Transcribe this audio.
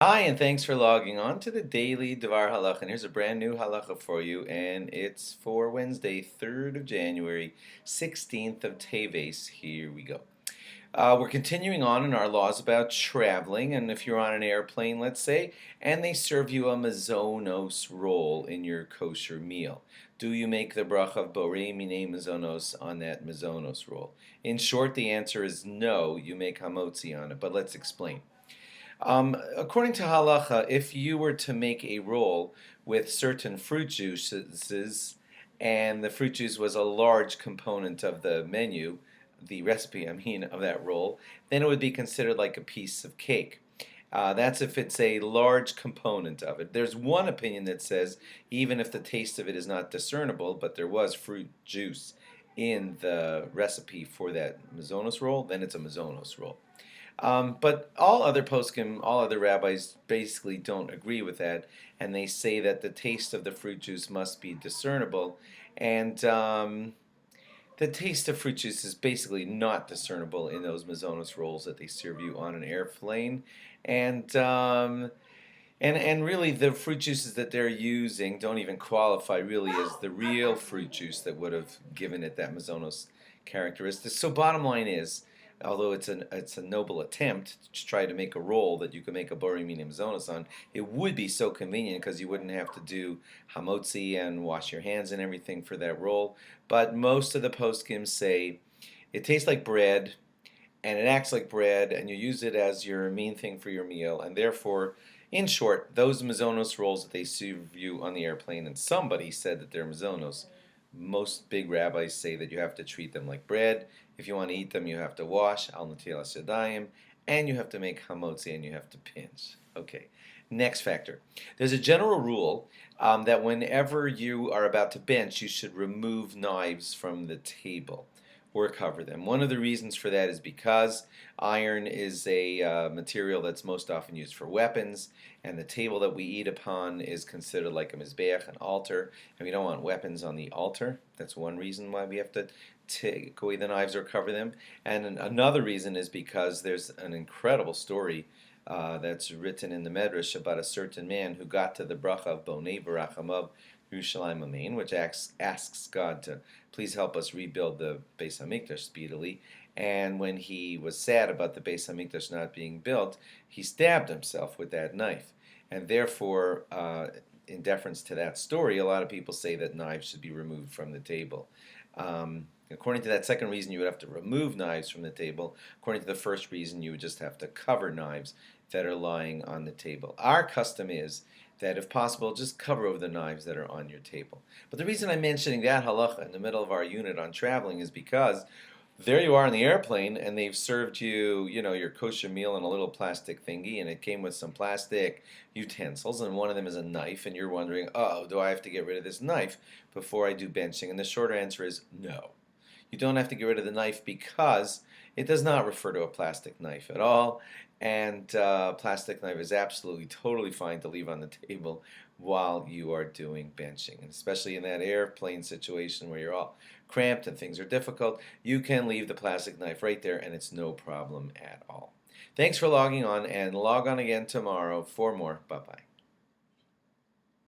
Hi, and thanks for logging on to the daily DVAR Halacha. And here's a brand new halacha for you, and it's for Wednesday, 3rd of January, 16th of Teves. Here we go. We're continuing on in our laws about traveling, and if you're on an airplane, let's say, and they serve you a Mezonos roll in your kosher meal, do you make the bracha of Borei Minei Mezonos on that Mezonos roll? In short, the answer is no, you make hamotzi on it, but let's explain. According to halacha, if you were to make a roll with certain fruit juices, and the fruit juice was a large component of the menu, the recipe, I mean, of that roll, then it would be considered like a piece of cake. That's if it's a large component of it. There's one opinion that says even if the taste of it is not discernible, but there was fruit juice in the recipe for that Mezonos roll, then it's a Mezonos roll. But all other poskim, all other rabbis basically don't agree with that, and they say that the taste of the fruit juice must be discernible, and the taste of fruit juice is basically not discernible in those Mezonos rolls that they serve you on an airplane, and really the fruit juices that they're using don't even qualify really as the real fruit juice that would have given it that Mezonos characteristic. So bottom line is, although it's a noble attempt to try to make a roll that you can make a Borei Minei Mezonos on, it would be so convenient because you wouldn't have to do hamotzi and wash your hands and everything for that roll. But most of the poskim say it tastes like bread and it acts like bread, and you use it as your main thing for your meal, and therefore, in short, those Mezonos rolls that they serve you on the airplane, and somebody said that they're Mezonos, most big rabbis say that you have to treat them like bread. If you want to eat them, you have to wash, al netilas yadayim, and you have to make hamotzi, and you have to pinch. Okay, next factor. There's a general rule that whenever you are about to bench, you should remove knives from the table or cover them. One of the reasons for that is because iron is a material that's most often used for weapons, and the table that we eat upon is considered like a mizbeach, an altar, and we don't want weapons on the altar. That's one reason why we have to take away the knives or cover them. And another reason is because there's an incredible story that's written in the Medrash about a certain man who got to the bracha of Bonei Barachamav Yerushalayim Amen, which asks God to please help us rebuild the Beis Hamikdash speedily. And when he was sad about the Beis Hamikdash not being built, he stabbed himself with that knife. And therefore, in deference to that story, a lot of people say that knives should be removed from the table. According to that second reason, you would have to remove knives from the table. According to the first reason, you would just have to cover knives that are lying on the table. Our custom is that if possible, just cover over the knives that are on your table. But the reason I'm mentioning that halacha in the middle of our unit on traveling is because there you are on the airplane, and they've served you, your kosher meal in a little plastic thingy, and it came with some plastic utensils, and one of them is a knife, and you're wondering, oh, do I have to get rid of this knife before I do benching? And the short answer is no. You don't have to get rid of the knife because it does not refer to a plastic knife at all, and plastic knife is absolutely totally fine to leave on the table while you are doing benching, and especially in that airplane situation where you're all cramped and things are difficult, you can leave the plastic knife right there and it's no problem at all. Thanks for logging on, and log on again tomorrow for more. Bye-bye.